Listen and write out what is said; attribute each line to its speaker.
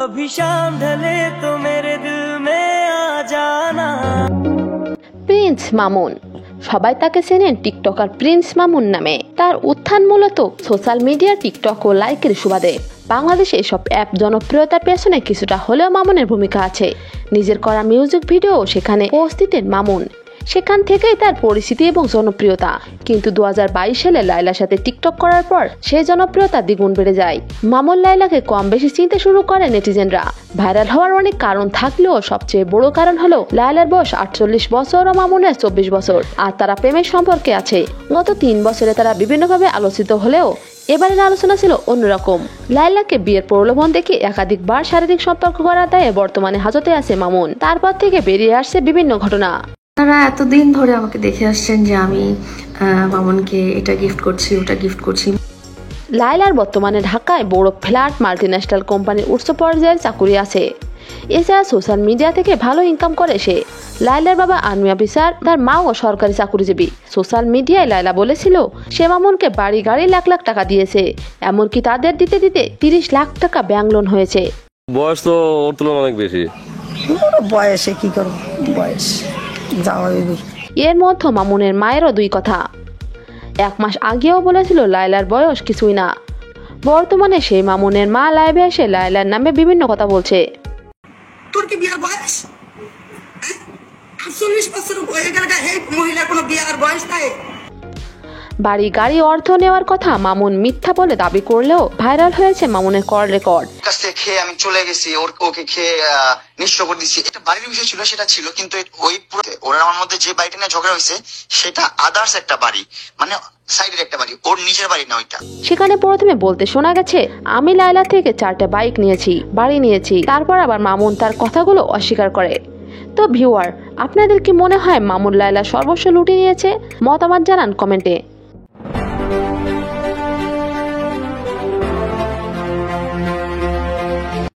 Speaker 1: अभी शाम ढले तो मेरे दिल में आ जाना।
Speaker 2: প্রিন্স মামুন, সবাই তাকে চেনেন টিকটকার প্রিন্স মামুন নামে। তার উত্থান মূলত সোশ্যাল মিডিয়া, টিকটক ও লাইকের সুবাদে। বাংলাদেশে এসব অ্যাপ জনপ্রিয়তার পেছনে কিছুটা হলেও মামুনের ভূমিকা আছে। নিজের করা মিউজিক ভিডিও সেখানে পোস্ট দিতেন মামুন, সেখান থেকেই তার পরিচিতি এবং জনপ্রিয়তা। কিন্তু 2022 সালে লায়লার সাথে টিকটক করার পর সেই জনপ্রিয়তা দ্বিগুণ বেড়ে যায়। মামুন লায়লাকে কম বেশি চিনতে শুরু করে নেটিজেনরা। ভাইরাল হওয়ার অনেক কারণ থাকলেও সবচেয়ে বড় কারণ হলো লায়লার বয়স 48 বছর ও মামুনের 24 বছর, আর তারা প্রেমের সম্পর্কে আছে। গত 3 বছরে তারা বিভিন্নভাবে আলোচিত হলেও এবারের আলোচনা ছিল অন্যরকম। লায়লাকে বিয়ের প্রলোভন দেখে একাধিকবার শারীরিক সম্পর্ক করার দায়ে বর্তমানে হাজতে আছে মামুন। তারপর থেকে বেরিয়ে আসছে বিভিন্ন ঘটনা।
Speaker 3: তারা এতদিন ধরে আমাকে দেখে আসছেন যে আমি মামুনকে এটা গিফট করছি, ওটা গিফট করছি।
Speaker 2: লায়লার বর্তমানে ঢাকায় বড় ফ্ল্যাট, মাল্টিন্যাশনাল কোম্পানির উচ্চ পর্যায়ের চাকুরি আছে। এছাড়া সোশ্যাল মিডিয়া থেকে ভালো ইনকাম করে সে। লায়লার বাবা আর্মি অফিসার, তার মাও সরকারি চাকুরিজীবী। সোশ্যাল মিডিয়ায় লায়লা বলেছিল সে মামুনকে বাড়ি গাড়ি লাখ লাখ টাকা দিয়েছে, এমনকি তাদের দিতে দিতে 30 লাখ টাকা ব্যাংক লোন হয়েছে।
Speaker 4: বয়স তো ওর তুলনায় অনেক বেশি।
Speaker 5: বয়সে কি করব, বয়স যাওয়া।
Speaker 2: এর মধ্যে মামুনের মায়েরও 2 কথা। 1 মাস আগেও বলেছিল লায়লার বয়স কিছুই না। বর্তমানে সেই মামুনের মা লাইভে এসে লায়লার নামে বিভিন্ন কথা বলছে।
Speaker 5: তোর কি বিয়ার বয়স? 48 বছর হয়ে গেল, এই মহিলার কোনো বিয়ার বয়স নাই।
Speaker 2: বাড়ি গাড়ি অর্থ নেওয়ার কথা মামুন মিথ্যা বলে দাবি করলেও ভাইরাল হয়েছে মামুনের কল রেকর্ড।
Speaker 6: কাছ থেকে খেয়ে আমি চলে গেছি, ওকে খেয়ে নিঃস্ব করে দিচ্ছি। এটা বাড়ির বিষয় ছিল, সেটা ছিল, কিন্তু ওই ওরা আমার মধ্যে যে বাড়িটা নিয়ে ঝগড়া হয়েছে সেটা আদার্স একটা বাড়ি, মানে সাইডের একটা বাড়ি, ওর নিজের বাড়ি না ওইটা।
Speaker 2: সেখানে প্রথমে বলতে শোনা গেছে আমি লায়লা থেকে 4টা বাইক নিয়েছি, বাড়ি নিয়েছি। তারপর আবার মামুন তার কথাগুলো অস্বীকার করে। তো ভিউয়ার, আপনাদের কি মনে হয় মামুন লায়লা সর্বস্ব লুটে নিয়েছে? মতামত জানান কমেন্টে।